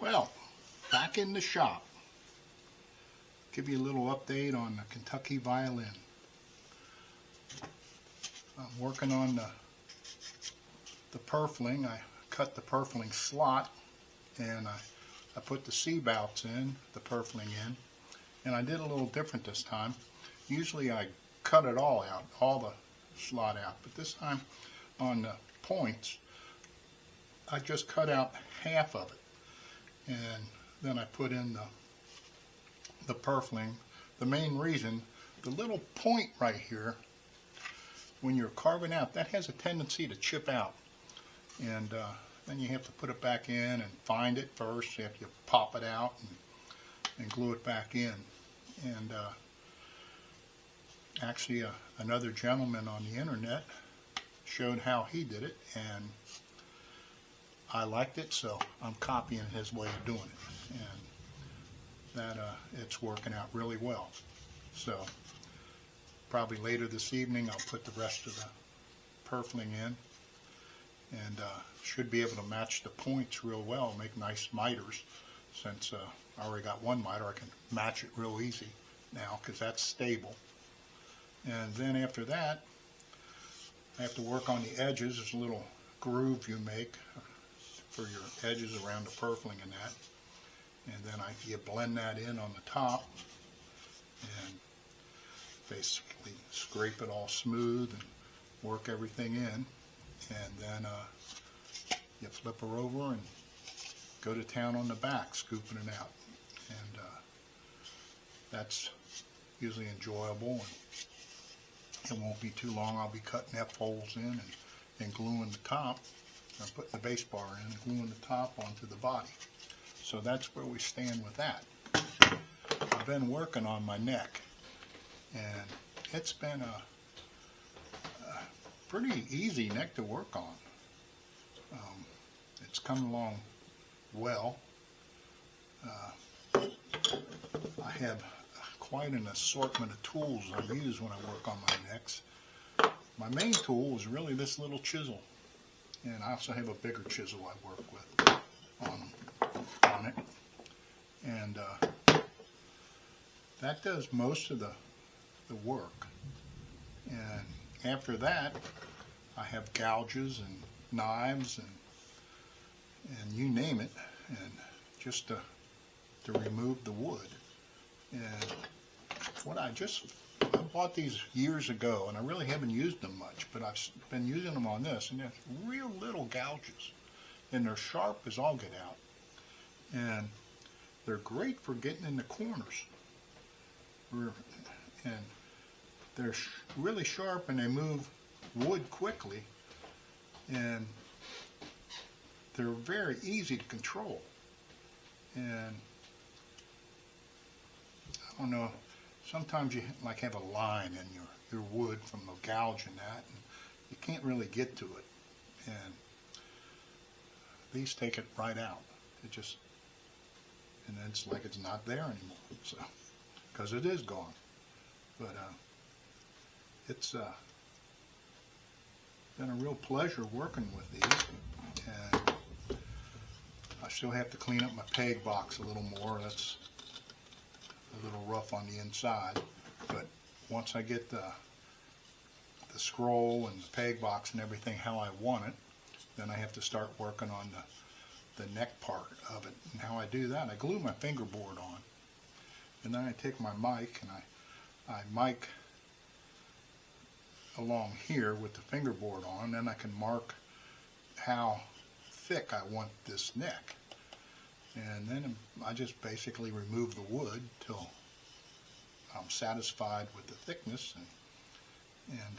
Well, back in the shop. Give you a little update on the Kentucky violin. I'm working on the Purfling. I cut the Purfling slot and I put the C-bouts in, the Purfling in, and I did a little different this time. Usually I cut it all out, all the slot out, but this time on the points I just cut out half of it, and then I put in the Purfling. The main reason, the little point right here, when you're carving out, that has a tendency to chip out, and then you have to put it back in and find it first. You have to pop it out and glue it back in. And actually another gentleman on the internet showed how he did it, and I liked it, so I'm copying his way of doing it, and that it's working out really well. So probably later this evening I'll put the rest of the Purfling in, and should be able to match the points real well, make nice miters. Since I already got one miter, I can match it real easy now because that's stable. And then after that, I have to work on the edges. There's a little groove you make for your edges around the Purfling and that. And then you blend that in on the top and basically scrape it all smooth and work everything in. And then you flip her over and go to town on the back, scooping it out. And that's usually enjoyable, and it won't be too long. I'll be cutting F-holes in and gluing the top, or putting the base bar in and gluing the top onto the body. So that's where we stand with that. I've been working on my neck, and it's been a pretty easy neck to work on. It's come along well. I have quite an assortment of tools I use when I work on my necks. My main tool is really this little chisel, and I also have a bigger chisel I work with on it, and that does most of the work. And after that I have gouges and knives and you name it, and just to remove the wood. And what I bought these years ago, and I really haven't used them much, but I've been using them on this, and they're real little gouges, and they're sharp as all get out, and they're great for getting in the corners. And they're really sharp, and they move wood quickly, and they're very easy to control. And I don't know, sometimes you like have a line in your wood from the gouge and that, and you can't really get to it. And these take it right out. It just, and then it's like it's not there anymore. So, because it is gone. But it's been a real pleasure working with these. And I still have to clean up my peg box a little more. That's a little rough on the inside, but once I get the scroll and the peg box and everything how I want it, then I have to start working on the neck part of it. And how I do that, I glue my fingerboard on, and then I take my mic and I mic along here with the fingerboard on, then I can mark how thick I want this neck. And then I just basically remove the wood till I'm satisfied with the thickness, and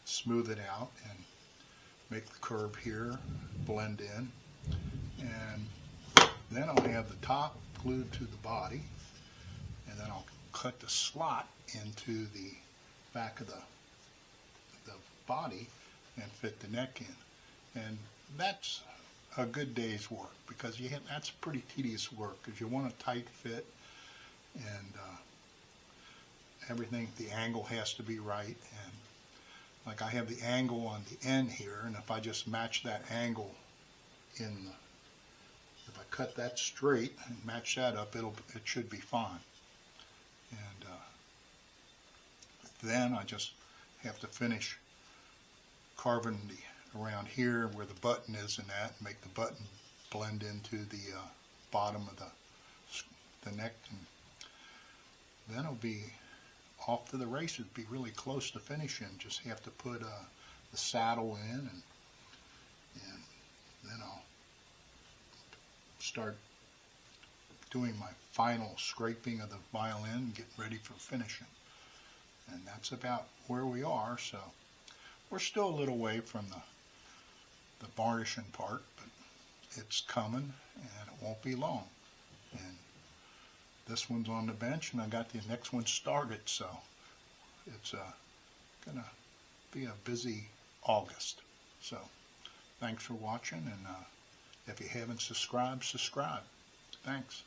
smooth it out and make the curve here blend in. And then I'll have the top glued to the body, and then I'll cut the slot into the back of the body and fit the neck in. And that's a good day's work, because that's pretty tedious work, because you want a tight fit, and everything, the angle has to be right. And like I have the angle on the end here, and if I just match that angle in the if I cut that straight and match that up, it should be fine. And then I just have to finish carving around here where the button is and that, and make the button blend into the bottom of the neck, and then it'll be off to the races. Be really close to finishing. Just have to put the saddle in, and then I'll start doing my final scraping of the violin and get ready for finishing. And that's about where we are. So we're still a little way from the varnishing part, but it's coming and it won't be long. And this one's on the bench, and I got the next one started, so it's gonna be a busy August. So thanks for watching, and if you haven't subscribed, subscribe. Thanks.